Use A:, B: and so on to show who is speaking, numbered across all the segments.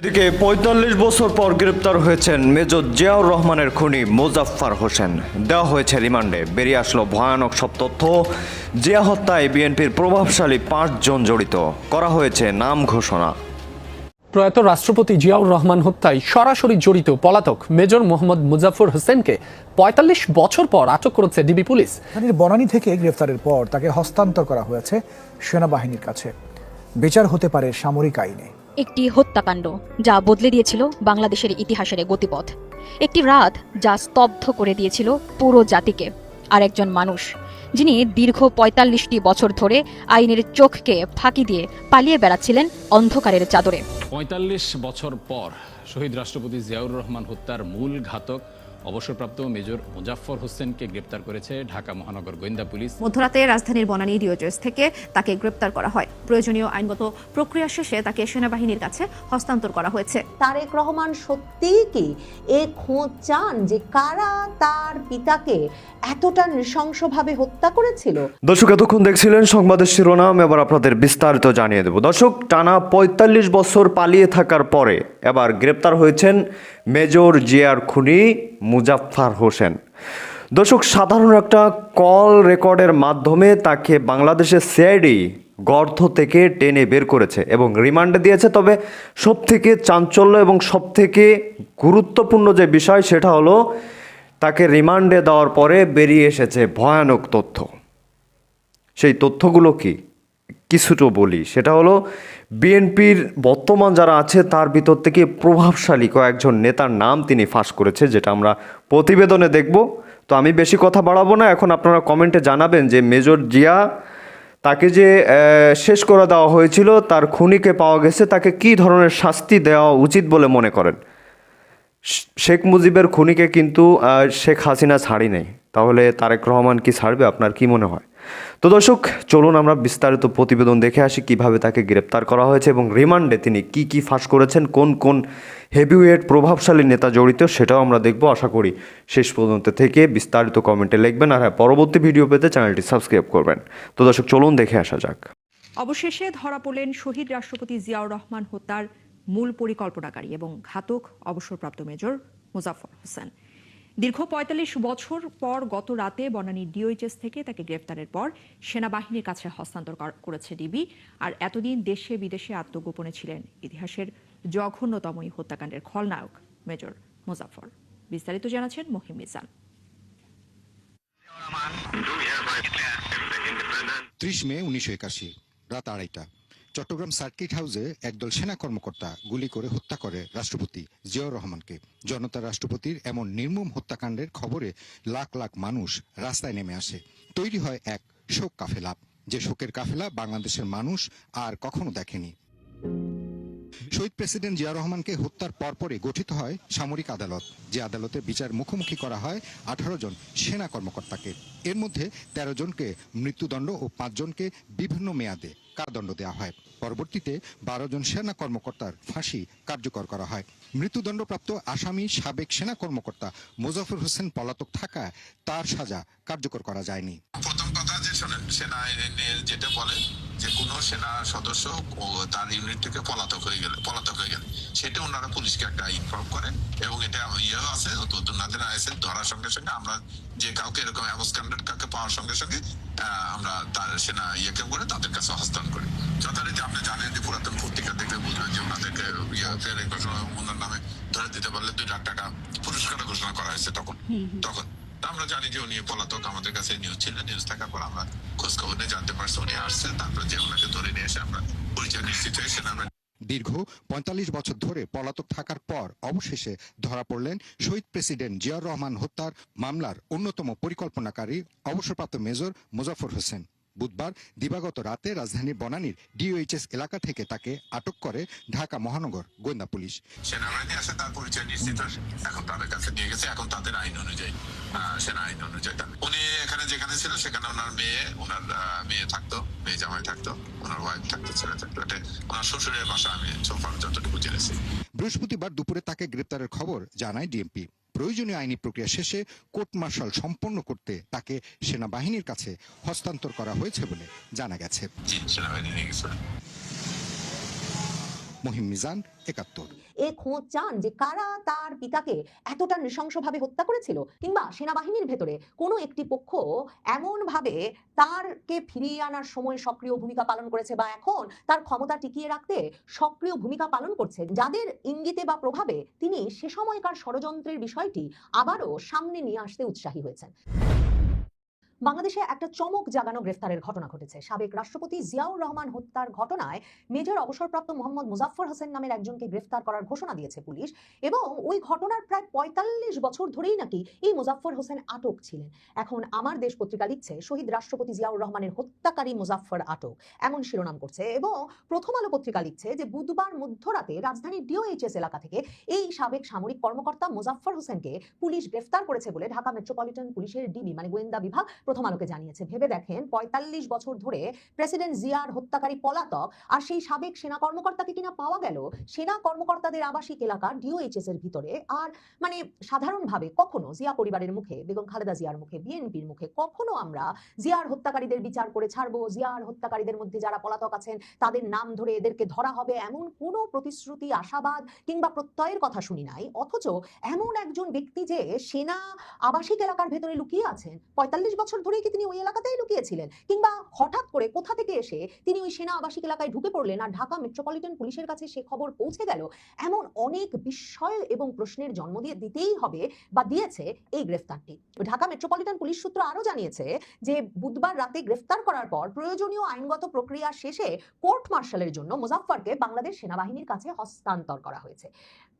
A: এদিকে ৪৫ বছর পর গ্রেপ্তার হয়েছেন মেজর জিয়াউর রহমানের খুনি মোজাফফর হোসেন। দেওয়া হয়েছে রিমান্ডে। বেরিয়ে আসলো ভয়ানক সব তথ্য। জিয়া হত্যায় বিএনপির প্রভাবশালী ৫ জন জড়িত, করা হয়েছে নাম ঘোষণা।
B: প্রয়াত রাষ্ট্রপতি জিয়াউর রহমান হত্যায় সরাসরি জড়িত পলাতক মেজর মোহাম্মদ মুজাফফর হোসেনকে ৪৫ বছর পর আটক করেছে ডিবি পুলিশ।
C: বনানী থেকে গ্রেফতারের পর তাকে হস্তান্তর করা হয়েছে সেনাবাহিনীর কাছে। বিচার হতে পারে সামরিক আইনে।
D: একটি হত্যাকাণ্ড যা বদলে দিয়েছিল বাংলাদেশের ইতিহাসের গতিপথ, একটি রাত যা স্তব্ধ করে দিয়েছিল পুরো জাতিকে, আর একজন মানুষ যিনি দীর্ঘ ৪৫টি বছর ধরে আইনের চোখকে ফাঁকি দিয়ে পালিয়ে বেড়াচ্ছিলেন অন্ধকারের চাদরে।
E: ৪৫ বছর পর শহীদ রাষ্ট্রপতি জিয়াউর রহমান হত্যার মূল ঘাতক অবসরপ্রাপ্ত মেজর মুজাফফর হোসেনকে গ্রেপ্তার করেছে ঢাকা মহানগর গোয়েন্দা পুলিশ।
F: মধ্যরাতে রাজধানীর বনানী ডিওজেস থেকে তাকে গ্রেপ্তার করা হয়। প্রয়োজনীয় আইনগত প্রক্রিয়া শেষে তাকে সেনাবাহিনীর কাছে হস্তান্তর করা হয়েছে।
G: তারেক রহমান সত্যিই কি এ খোঁজ চান যে কারা তার পিতাকে এতটা নৃশংসভাবে হত্যা করেছিল?
A: দর্শক, এতক্ষণ দেখছিলেন সংবাদের শিরোনাম। এবার আপনাদের বিস্তারিত জানিয়ে দেব। দর্শক, টানা ৪৫ বছর পালিয়ে থাকার পরে এবার গ্রেপ্তার হয়েছেন মেজর জিয়ার খুনি মুজাফফর হোসেন। দর্শক, সাধারণ একটা কল রেকর্ডের মাধ্যমে তাকে বাংলাদেশের সিআইডি গর্ত থেকে টেনে বের করেছে এবং রিমান্ডে দিয়েছে। তবে সবথেকে চাঞ্চল্য এবং সবথেকে গুরুত্বপূর্ণ যে বিষয়, সেটা হলো তাকে রিমান্ডে দেওয়ার পরে বেরিয়ে এসেছে ভয়ানক তথ্য। সেই তথ্যগুলো কি কিছুটা বলি। সেটা হলো বিএনপির বর্তমান যারা আছে তার ভিতর থেকে প্রভাবশালী কয়েকজন নেতার নাম তিনি ফাঁস করেছে, যেটা আমরা প্রতিবেদনে দেখব। তো আমি বেশি কথা বাড়াবো না। এখন আপনারা কমেন্টে জানাবেন যে মেজর জিয়া তাকে যে শেষ করে দেওয়া হয়েছিল, তার খুনিকে পাওয়া গেছে, তাকে কী ধরনের শাস্তি দেওয়া উচিত বলে মনে করেন। শেখ মুজিবের খুনিকে কিন্তু শেখ হাসিনা ছাড়ি নেই, তাহলে তারেক রহমান কি ছাড়বে? আপনার কি মনে হয়? তো দর্শক, চলুন আমরা বিস্তারিত প্রতিবেদন দেখে আসি কিভাবে তাকে গ্রেপ্তার করা হয়েছে এবং রিমান্ডে তিনি কি কি ফাঁস করেছেন, কোন কোন হেভিওয়েট প্রভাবশালী নেতা জড়িত, সেটাও আমরা দেখব। আশা করি শেষ পর্যন্ত থেকে বিস্তারিত কমেন্টে লিখবেন। আর হ্যাঁ, পরবর্তী ভিডিও পেতে চ্যানেলটি সাবস্ক্রাইব করবেন। তো দর্শক, চলুন দেখে আসা যাক।
F: অবশেষে ধরা পড়লেন শহীদ রাষ্ট্রপতি জিয়াউর রহমান হত্যার মূল পরিকল্পনাকারী এবং ঘাতক অবসরপ্রাপ্ত মেজর মুজাফফর হোসেন। দীর্ঘ ৪৫ বছর পর গত রাতে বনানী ডিওএইচএস থেকে তাকে গ্রেফতারের পর সেনাবাহিনীর কাছে হস্তান্তর করেছে ডিবি। আর এতদিন দেশে বিদেশে আত্মগোপনে ছিলেন ইতিহাসের জঘন্যতম এই হত্যাকাণ্ডের খলনায়ক মেজর মুজাফফর। বিস্তারিত জানাচ্ছেন মহিম মিজান।
H: ৩০ মে ১৯৮১ রাত ২:৩০ চট্টগ্রাম সার্কিট হাউসে একদল সেনা কর্মকর্তা গুলি করে হত্যা করে রাষ্ট্রপতি জিয়াউর রহমানকে। জনতা রাষ্ট্রপতির এমন নির্মম হত্যাকাণ্ডের খবরে লাখ লাখ মানুষ রাস্তায় নেমে আসে। তৈরি হয় এক শোক কাফেলা, যে শোকের কাফেলা বাংলাদেশের মানুষ আর কখনো দেখেনি। শহীদ প্রেসিডেন্ট জিয়া রহমানকে হত্যার পরপরই গঠিত হয় সামরিক আদালত, যে আদালতে বিচার মুখোমুখি করা হয় ১৮ জন সেনা কর্মকর্তাকে। এর মধ্যে ১৩ জনকে মৃত্যুদণ্ড ও ৫ জনকে বিভিন্ন মেয়াদে কারাদণ্ড দেওয়া হয়। পরবর্তীতে ১২ জন সেনা কর্মকর্তার ফাঁসি কার্যকর করা হয়। মৃত্যুদণ্ডপ্রাপ্ত আসামি সাবেক সেনা কর্মকর্তা মোজাফফর হোসেন পলাতক থাকায় তার সাজা কার্যকর করা যায়নি।
I: প্রথম কথা যে সেনা যেটা বলে যে কোন সেনা সদস্য ও তার ইউনিট থেকে পলাতক হয়ে গেলে সেটা ওনারা পুলিশকে একটা ইনফর্ম করে এবং এটা ইয়েও আছে, ওনাদের আছে ধরার সঙ্গে সঙ্গে আমরা যে কাউকে এরকম অ্যাবসকান্ডেড কাউকে পাওয়ার সঙ্গে সঙ্গে আমরা তার সেনা ইয়েকে করে তাদের কাছে হস্তান্তর করি। যথারীতি আপনি জানেন যে পুরাতন পত্রিকা দেখলে বুঝবেন যে ওনাদেরকে ওনার নামে ধরে দিতে পারলে ২ লাখ টাকা পুরস্কার ঘোষণা করা হয়েছে। তখন আমরা জানি যে উনি পলাতক। আমাদের কাছে নিউজ ছিল, নিউজ থাকার পর আমরা খোঁজ খবর নিয়ে জানতে পারছি উনি আসছে। তারপরে যে ওনাকে ধরে নিয়ে এসে আমরা পরিচয় নিশ্চিত হয়েছে। আমরা
H: দীর্ঘ ৪৫ বছর ধরে পলাতক থাকার পর অবশেষে ধরা পড়লেন শহীদ প্রেসিডেন্ট জিয়াউর রহমান হত্যার মামলার অন্যতম পরিকল্পনাকারী অবসরপ্রাপ্ত মেজর মুজাফফর হোসেন। বুধবার দিবাগত রাতে রাজধানীর বনানীর ডিওএইচএস এলাকা থেকে তাকে আটক করে ঢাকা মহানগর গোয়েন্দা পুলিশ।
I: সেনাবাহিনী আসে, তার পরিচয় নিশ্চিত হয়েছে, এখন তাদের কাছে নিয়ে গেছে। এখন তাদের আইন অনুযায়ী, সেনা আইন অনুযায়ী উনি এখানে যেখানে ছিল সেখানে ওনার মেয়ে থাকতো, মেয়ে জামাই থাকতো, ওনার ওয়াইফ থাকতো, ছেলে থাকতো। এটা ওনার শ্বশুরের বাসা, আমি সোফার যতটুকু জেনেছি।
H: বৃহস্পতিবার দুপুরে তাকে গ্রেপ্তারের খবর জানায় ডিএমপি। প্রয়োজনীয় আইনি প্রক্রিয়া শেষে কোর্ট মার্শাল সম্পন্ন করতে তাকে সেনাবাহিনীর কাছে হস্তান্তর করা হয়েছে বলে জানা গেছে।
I: সেনাবাহিনী নিয়ে গেছে।
H: মহিম মিজান, ৭১।
G: এ খোঁজ চান যে কারা তার পিতাকে এতটা নৃশংসভাবে হত্যা করেছিল, কিংবা সেনাবাহিনীর ভেতরে কোনো একটি পক্ষ এমন ভাবে তারকে ফিরিয়ে আনার সময় সক্রিয় ভূমিকা পালন করেছে বা এখন তার ক্ষমতা টিকিয়ে রাখতে সক্রিয় ভূমিকা পালন করছে, যাদের ইঙ্গিতে বা প্রভাবে তিনি সে সময়কার ষড়যন্ত্রের বিষয়টি আবারও সামনে নিয়ে আসতে উৎসাহী হয়েছেন। বাংলাদেশে একটা চমক জাগানো গ্রেফতারের ঘটনা ঘটেছে। সাবেক রাষ্ট্রপতি জিয়াউর রহমান হত্যার ঘটনায় মেজর অবসরপ্রাপ্ত মোহাম্মদ মুজাফফর হোসেন নামের একজনকে গ্রেফতার করার ঘোষণা দিয়েছে পুলিশ, এবং ওই ঘটনার প্রায় ৪৫ বছর ধরেই নাকি এই মুজাফফর হোসেন আটক ছিলেন। এখন আমার দেশ পত্রিকা লিখছে শহীদ রাষ্ট্রপতি জিয়াউর রহমানের হত্যাকারী মুজাফফর আটক, এমন শিরোনাম করছে। এবং প্রথম আলো পত্রিকা লিখছে যে বুধবার মধ্যরাতে রাজধানীর ডিওএইচএস এলাকা থেকে এই সাবেক সামরিক কর্মকর্তা মুজাফফর হোসেনকে পুলিশ গ্রেফতার করেছে বলে ঢাকা মেট্রোপলিটন পুলিশের ডিবি মানে গোয়েন্দা বিভাগ প্রথম আলোকে জানিয়েছে। ভেবে দেখেন, ৪৫ বছর ধরে প্রেসিডেন্ট জিয়ার হত্যাকারী পলাতক, আর সেই সাবেক সেনা কর্মকর্তাকে কিনা পাওয়া গেল সেনা কর্মকর্তাদের আবাসিক এলাকা ডিওএইচএস এর ভিতরে। আর মানে সাধারণভাবে কখনো জিয়া পরিবারের মুখে, বেগম খালেদা জিয়ার মুখে, বিএনপির মুখে কখনো আমরা জিয়ার হত্যাকারীদের বিচার করে ছাড়বো, জিয়ার হত্যাকারীদের মধ্যে যারা পলাতক আছেন তাদের নাম ধরে এদেরকে ধরা হবে, এমন কোনো প্রতিশ্রুতি, আশাবাদ কিংবা প্রত্যয়ের কথা শুনি নাই। অথচ এমন একজন ব্যক্তি যে সেনা আবাসিক এলাকার ভেতরে লুকিয়ে আছেন, ৪৫ বছর ধরেই কি তিনি ওই এলাকাতেই লুকিয়েছিলেন, কিংবা হঠাৎ করে কোথা থেকে এসে তিনি ওই সেনা আবাসিক এলাকায় ঢুকে পড়লেন আর ঢাকা মেট্রোপলিটন পুলিশের কাছে সে খবর পৌঁছে গেল, এমন অনেক বিস্ময় এবং প্রশ্নের জন্ম দিতেই হবে বা দিয়েছে এই গ্রেফতারটি। ঢাকা মেট্রোপলিটন পুলিশ সূত্র আরো জানিয়েছে যে বুধবার রাতে গ্রেফতার করার পর প্রয়োজনীয় আইনগত প্রক্রিয়া শেষে কোর্ট মার্শালের জন্য মুজাফফরকে বাংলাদেশ সেনাবাহিনীর কাছে হস্তান্তর করা হয়েছে।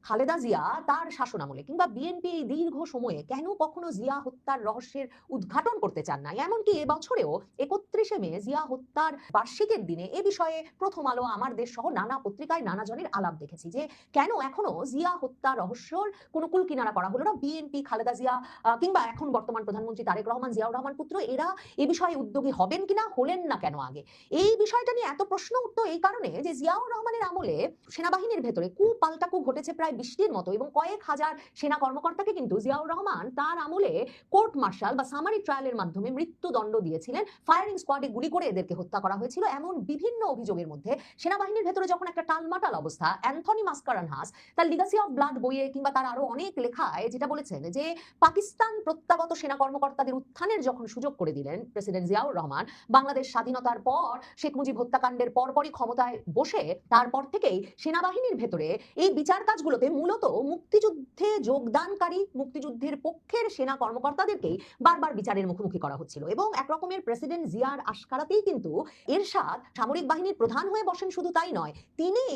G: খালেদা জিয়া তার শাসনামলে কিংবা বিএনপি এই দীর্ঘ সময়ে কেন কখনো জিয়া হত্যার রহস্যের উদ্ঘাটন করতে চান না, এমনকি এবছরেও ৩১শে মে জিয়া হত্যার বার্ষিকের দিনে এ বিষয়ে প্রথম আলো, আমার দেশ সহ নানা পত্রিকায় নানা জনের আলাপ দেখেছি যে কেন এখনো জিয়া হত্যা রহস্যর কোনো কুল কিনারা করা হলো না। বিএনপি, খালেদা জিয়া কিংবা এখন বর্তমান প্রধানমন্ত্রী তারেক রহমান, জিয়াউর রহমান পুত্র, এরা এ বিষয়ে উদ্যোগী হবেন কিনা, হলেন না কেন আগে? এই বিষয়টা নিয়ে এত প্রশ্ন উঠতো এই কারণে যে জিয়াউর রহমানের আমলে সেনাবাহিনীর ভেতরে কু পাল্টাকু ঘটেছে প্রায় ২০টির মতো, এবং কয়েক হাজার সেনা কর্মকর্তাকে কিন্তু জিয়াউর রহমান তার আমলে কোর্ট মার্শাল বা সামারি ট্রায়ালের মাধ্যমে মৃত্যুদণ্ড দিয়েছিলেন। ফায়ারিং স্কোয়াডে গুলি করে এদেরকে হত্যা করা হয়েছিল। এমন বিভিন্ন অভিযোগের মধ্যে সেনাবাহিনীর ভেতরে যখন একটা টালমাটাল অবস্থা, অ্যান্থনি মাস্কারানহাস তার লিগাসি অফ ব্লাড বইয়ে কিংবা তার আরো অনেক লেখায় যেটা বলেছেন যে পাকিস্তান প্রত্যাগত সেনা কর্মকর্তাদের উত্থানের যখন সুযোগ করে দিলেন প্রেসিডেন্ট জিয়াউর রহমান, বাংলাদেশ স্বাধীনতার পর শেখ মুজিব হত্যাকাণ্ডের পরপরই ক্ষমতায় বসে তারপর থেকেই সেনাবাহিনীর ভেতরে এই বিচার কাজগুলোতে মূলত মুক্তিযুদ্ধে যোগদানকারী, মুক্তিযুদ্ধের পক্ষের সেনা কর্মকর্তাদেরকেই বারবার বিচারের মুখোমুখি করা হচ্ছিল। এবং একরকমের প্রেসিডেন্ট জিয়ার আশকারাতেই কিন্তু এরশাদ সামরিক বাহিনীর প্রধান হয়ে বসেন, শুধু তাই নয়, তিনি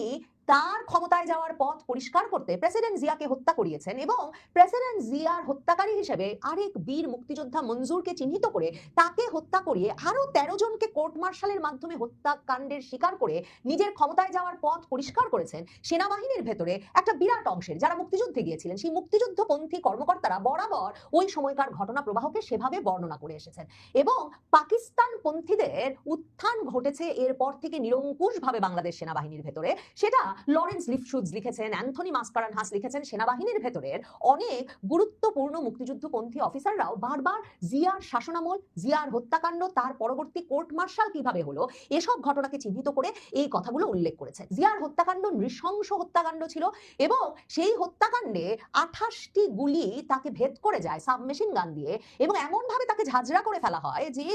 G: তার ক্ষমতায় যাওয়ার পথ পরিষ্কার করতে প্রেসিডেন্ট জিয়াকে হত্যা করিয়েছেন এবং প্রেসিডেন্ট জিয়ার হত্যাকারী হিসেবে আরেক বীর মুক্তিযোদ্ধা মঞ্জুরকে চিহ্নিত করে তাকে হত্যা করিয়ে আরো ১৩ জনকে কোর্ট মার্শালের মাধ্যমে হত্যাকাণ্ডের শিকার করে নিজের ক্ষমতায় যাওয়ার পথ পরিষ্কার করেছেন। সেনাবাহিনীর ভেতরে একটা বিরাট অংশের যারা মুক্তিযুদ্ধে গিয়েছিলেন সেই মুক্তিযুদ্ধপন্থী কর্মকর্তারা বরাবর ওই সময়কার ঘটনা প্রবাহকে সেভাবে বর্ণনা করে এসেছেন। এবং পাকিস্তান পন্থীদের উত্থান ঘটেছে এরপর থেকে নিরঙ্কুশভাবে বাংলাদেশ সেনাবাহিনীর ভেতরে, সেটা লরেন্স লিফশুটজ লিখেছেন, অ্যান্থনি মাস্কারানহাস লিখেছেন। সেনাবাহিনীর ভেতরের অনেক গুরুত্বপূর্ণ মুক্তিযুদ্ধপন্থী অফিসাররাও বারবার জিয়ার শাসনামল, জিয়ার হত্যাকাণ্ড, তার পরবর্তী কোর্ট মার্শাল কিভাবে হলো, এসব ঘটনাকে চিহ্নিত করে এই কথাগুলো উল্লেখ করেছেন। জিয়ার হত্যাকাণ্ড নৃশংস হত্যাকাণ্ড ছিল এবং সেই হত্যাকাণ্ডে ২৮টি গুলি তাকে ভেদ করে যায় সাবমেশিন গান দিয়ে, এবং এমনভাবে তাকে ঝাঁঝরা করে ফেলা হয় যে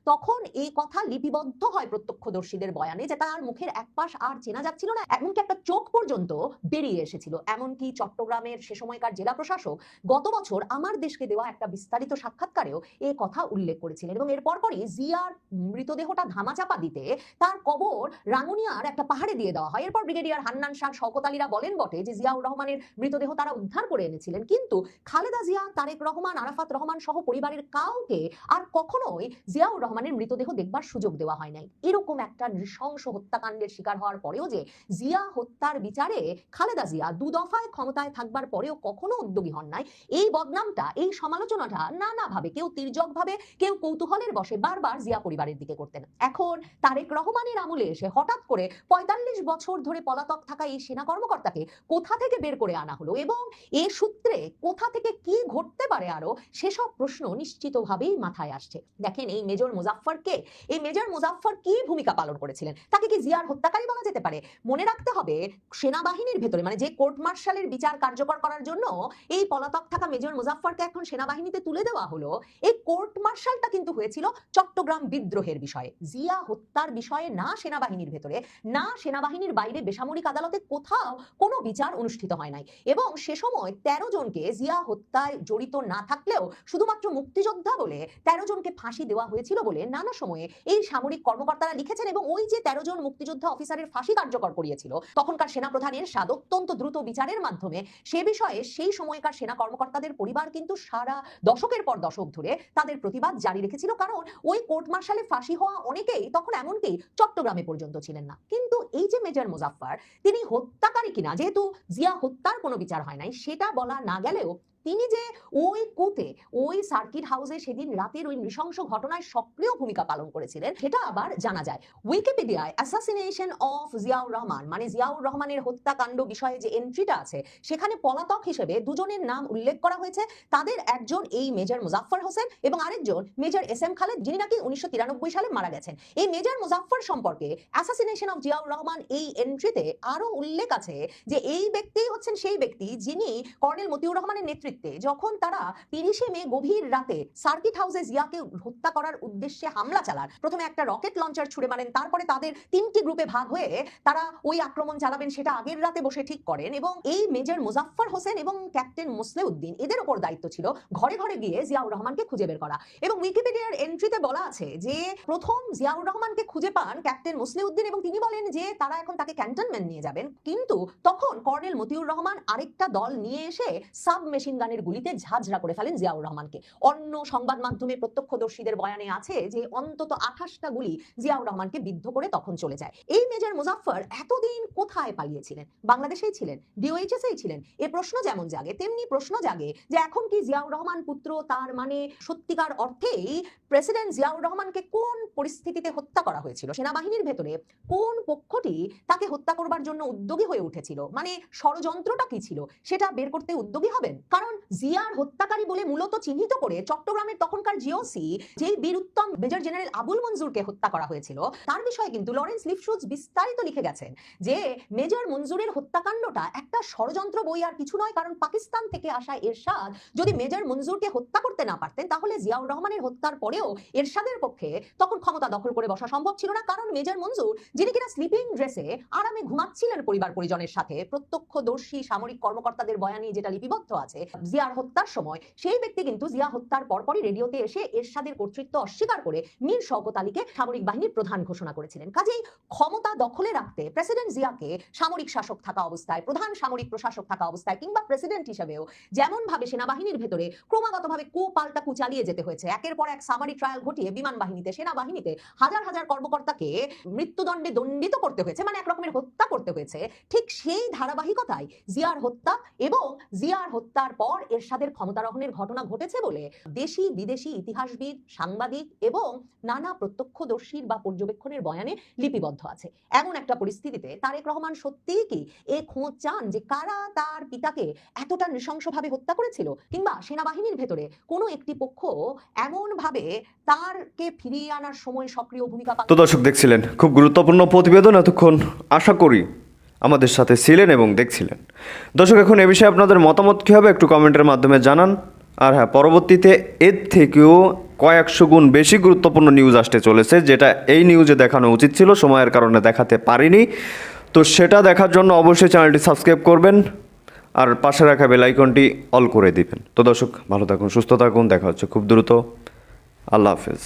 G: তখন এই কথা লিপিবদ্ধ হয় প্রত্যক্ষদর্শীদের বয়ানে যে তার মুখের এক পাশ আর চেনা যাচ্ছিল না, এমনকি একটা চোখ পর্যন্ত বেরিয়ে এসেছিল। এমনকি চট্টগ্রামের সে সময়কার জেলা প্রশাসক গত বছর আমার দেশকে দেওয়া একটা বিস্তারিত সাক্ষাৎকারেও এই কথা উল্লেখ করেছিলেন। এবং এর পরপরই জিয়ার মৃতদেহটা ধামাচাপা দিতে তার কবর রাঙ্গুনিয়ার একটা পাহাড়ে দিয়ে দেওয়া হয়। এরপর ব্রিগেডিয়ার হান্নান শাহ, শওকত আলীরা বলেন বটে যে জিয়াউর রহমানের মৃতদেহ তারা উদ্ধার করে এনেছিলেন, কিন্তু খালেদা জিয়া, তারেক রহমান, আরাফাত রহমান সহ পরিবারের কাউকে আর কখনোই জিয়াউর রহমানের মৃতদেহ দেখবার সুযোগ দেওয়া হয় নাই। এরকম একটা নৃশংস হত্যাকাণ্ডের শিকার হওয়ার পরেও যে জিয়া হত্যার বিচারে খালেদা জিয়া ২ দফায় ক্ষমতায় থাকবার পরেও কখনো উদ্যোগী হন নাই, এই বদনামটা, এই সমালোচনাটা নানাভাবে, কেউ তির্যকভাবে, কেউ কৌতূহলের বশে বারবার জিয়া পরিবারের দিকে করতেন। এখন তারেক রহমানের আমলে এসে হঠাৎ করে ৪৫ বছর ধরে পলাতক থাকা এই সেনা কর্মকর্তাকে কোথা থেকে বের করে আনা হলো এবং এ সূত্রে কোথা থেকে কি ঘটতে পারে আরো, সেসব প্রশ্ন নিশ্চিতভাবেই মাথায় আসছে। দেখেন, এই মেজর মুজাফফরকে, এই মেজর মুজাফফর কি ভূমিকা পালন করেছিলেন? তাকে কি জিয়ার হত্যাকারী বলা যেতে পারে? মনে রাখতে হবে, সেনাবাহিনীর ভেতরে মানে যে কোর্ট মার্শালের বিচার কার্যকর করার জন্য এই পলাতক থাকা মেজর মুজাফফরকে এখন সেনাবাহিনীতে তুলে দেওয়া হলো, এই কোর্ট মার্শালটা কিন্তু হয়েছিল চট্টগ্রাম বিদ্রোহের বিষয়ে, জিয়া হত্যার বিষয়ে না। সেনাবাহিনীর ভেতরে না সেনাবাহিনীর বাইরে বেসামরিক আদালতে কোথাও কোনো বিচার অনুষ্ঠিত হয় নাই এবং সে সময় ১৩ জনকে জিয়া হত্যায় জড়িত না থাকলেও শুধুমাত্র মুক্তিযোদ্ধা বলে ১৩ জনকে ফাঁসি দেওয়া হয়েছিল বলে নানা সময়ে এই সামরিক কর্মকর্তারা লিখেছেন। এবং ওই যে ১৩ জন মুক্তিযোদ্ধা অফিসারের ফাঁসি কার্যকর করিয়েছিল তখনকার সেনাপ্রধানের এরশাদ অত্যন্ত দ্রুত বিচারের মাধ্যমে সে বিষয়ে সেই সময়কার সেনা কর্মকর্তাদের পরিবার কিন্তু সারা দশকের পর দশক ধরে তাদের প্রতিবাদ জারি রেখেছিল, কারণ ওই কোর্ট মার্শালে ফাঁসি হওয়া অনেকেই তখন এমনকি চট্টগ্রামে পর্যন্ত ছিলেন না। কিন্তু এই যে মেজর মুজাফফর, তিনি হত্যাকারী কিনা, যেহেতু জিয়া হত্যার কোনো বিচার হয় নাই, সেটা বলা না গেলেও তিনি যে ওই কুতে, ওই সার্কিট হাউসে সেদিন রাতের ওই নৃশংস ঘটনায় সক্রিয় ভূমিকা পালন করেছিলেন সেটা আবার জানা যায়। উইকিপিডিয়ায় অ্যাসাসিনেশন অফ জিয়াউর রহমান মানে জিয়াউর রহমানের হত্যাকাণ্ড বিষয়ে যে এন্ট্রিটা আছে সেখানে পলাতক হিসেবে দুজনের নাম উল্লেখ করা হয়েছে। তাদের একজন এই মেজর মুজাফফর হোসেন এবং আরেকজন মেজর এস এম খালেদ, যিনি নাকি ১৯৯৩ সালে মারা গেছেন। এই মেজর মুজাফফর সম্পর্কে অ্যাসাসিনেশন অফ জিয়াউর রহমান এই এন্ট্রিতে আরো উল্লেখ আছে যে এই ব্যক্তি হচ্ছেন সেই ব্যক্তি যিনি কর্নেল মতিউর রহমানের নেতৃত্বে যখন তারা ৩০ মে গভীর রাতে সার্কিট হাউসে জিয়াকে হত্যা করার উদ্দেশ্যে হামলা চালান, প্রথমে একটা রকেট লঞ্চার ছুড়ে মারেন, তারপরে তাদের ৩টি গ্রুপে ভাগ হয়ে তারা ওই আক্রমণ চালাবেন সেটা আগের রাতে বসে ঠিক করেন। এবং এই মেজর মুজাফফর হোসেন এবং ক্যাপ্টেন মুসলেউদ্দিন এদের উপর দায়িত্ব ছিল ঘরে ঘরে গিয়ে জিয়াউর রহমানকে খুঁজে বের করা। এবং উইকিপিডিয়ার এন্ট্রিতে বলা আছে যে প্রথম জিয়াউর রহমানকে খুঁজে পান ক্যাপ্টেন মুসলেউদ্দিন এবং তিনি বলেন যে তারা এখন তাকে ক্যান্টনমেন্ট নিয়ে যাবেন, কিন্তু তখন কর্নেল মতিউর রহমান আরেকটা দল নিয়ে এসে সাব মেশিন গানের গুলিতে ঝাঁঝরা করে ফেলেন জিয়াউর রহমানকে। অন্য সংবাদ মাধ্যমে প্রত্যক্ষদর্শীদের বয়ানে আছে যে অন্তত ২৮টা গুলি জিয়াউর রহমানকে বিদ্ধ করে তখন চলে যায়। এই মেজর মুজাফফর এতদিন কোথায় পালিয়েছিলেন? বাংলাদেশেই ছিলেন, ডিওএইচএসেই ছিলেন। এ প্রশ্ন যেমন জাগে তেমনি প্রশ্ন জাগে যে এখন কি জিয়াউর রহমান পুত্র, তার মানে সত্যিকার অর্থেই প্রেসিডেন্ট জিয়াউর রহমানকে কোন পরিস্থিতিতে হত্যা করা হয়েছিল? সেনাবাহিনীর ভেতরে কোন পক্ষটি তাকে হত্যা করবার জন্য উদ্যোগী হয়ে উঠেছিল? মানে ষড়যন্ত্রটা কি ছিল সেটা বের করতে উদ্যোগী হবেন। কারণ জিয়ার হত্যাকারী বলে মূলত চিহ্নিত করে চট্টগ্রামের তখনকার জিওসি যে বীর উত্তম মেজর জেনারেল আবুল মঞ্জুরকে হত্যা করা হয়েছিল তার বিষয়ে কিন্তু লরেন্স লিফশুজ বিস্তারিত লিখে গেছেন যে মেজর মঞ্জুরের হত্যাকাণ্ডটা একটা ষড়যন্ত্র বই আর কিছু নয়, কারণ পাকিস্তান থেকে আসা এরশাদ যদি মেজর মঞ্জুরকে হত্যা করতে না পারতেন তাহলে জিয়াউর রহমানের হত্যার পরেও এরশাদের পক্ষে তখন ক্ষমতা দখল করে বসা সম্ভব ছিল না। কারণ মেজর মঞ্জুর, যিনি কিনা স্লিপিং ড্রেসে আরামে ঘুমাচ্ছিলেন পরিবার পরিজনের সাথে, প্রত্যক্ষদর্শী সামরিক কর্মকর্তাদের বয়ানে যেটা লিপিবদ্ধ আছে জিয়ার হত্যার সময়, সেই ব্যক্তি কিন্তু জিয়া হত্যার পরপরই রেডিওতে এসে এরশাদের কর্তৃত্ব অস্বীকার করে মীর শওকত আলীকে সামরিক বাহিনীর প্রধান ঘোষণা করেছিলেন। কাজেই ক্ষমতা দখলে রাখতে প্রেসিডেন্ট জিয়াকে সামরিক শাসক থাকা অবস্থায়, প্রধান সামরিক প্রশাসক থাকা অবস্থায় কিংবা প্রেসিডেন্ট হিসেবেও যেমন ভাবে সেনাবাহিনীর ভেতরে ক্রমাগতভাবে কু পাল্টা কু চালিয়ে যেতে হয়েছে, একের পর এক সামারি ট্রায়াল ঘটিয়ে বিমান বাহিনীতে, সেনাবাহিনীতে হাজার হাজার কর্মকর্তাকে মৃত্যুদণ্ডে দণ্ডিত করতে হয়েছে, মানে এক রকমের হত্যা করতে হয়েছে, ঠিক সেই ধারাবাহিকতায় জিয়ার হত্যা এবং জিয়ার হত্যার পর এরশাদের ক্ষমতারোহণের ঘটনা ঘটেছে বলে দেশি বিদেশি ইতিহাসবিদ, সাংবাদিক এবং নানা প্রত্যক্ষদর্শীর বা পর্যবেক্ষণের বয়ানে লিপিবদ্ধ আছে। এমন একটা পরিস্থিতিতে তারেক রহমান সত্যিই কি এ খোঁজ চান যে কারা তার পিতাকে এতটা নৃশংসভাবে হত্যা করেছিল, কিংবা সেনাবাহিনীর ভেতরে কোনো একটি পক্ষ এমন ভাবে তারকে ফিরিয়ে আনার সময় সক্রিয় ভূমিকা
A: তো দর্শক দেখছিলেন খুব গুরুত্বপূর্ণ প্রতিবেদন, এতক্ষণ আশা করি আমাদের সাথে ছিলেন এবং দেখছিলেন। দর্শক এখন এ বিষয়ে আপনাদের মতামত কী হবে একটু কমেন্টের মাধ্যমে জানান। আর হ্যাঁ, পরবর্তীতে এর থেকেও কয়েকশো গুণ বেশি গুরুত্বপূর্ণ নিউজ আসতে চলেছে, যেটা এই নিউজে দেখানো উচিত ছিল, সময়ের কারণে দেখাতে পারিনি। তো সেটা দেখার জন্য অবশ্যই চ্যানেলটি সাবস্ক্রাইব করবেন আর পাশে রাখা বেল আইকনটি অল করে দিবেন। তো দর্শক ভালো থাকুন, সুস্থ থাকুন, দেখা হচ্ছে খুব দ্রুত। আল্লাহ হাফেজ।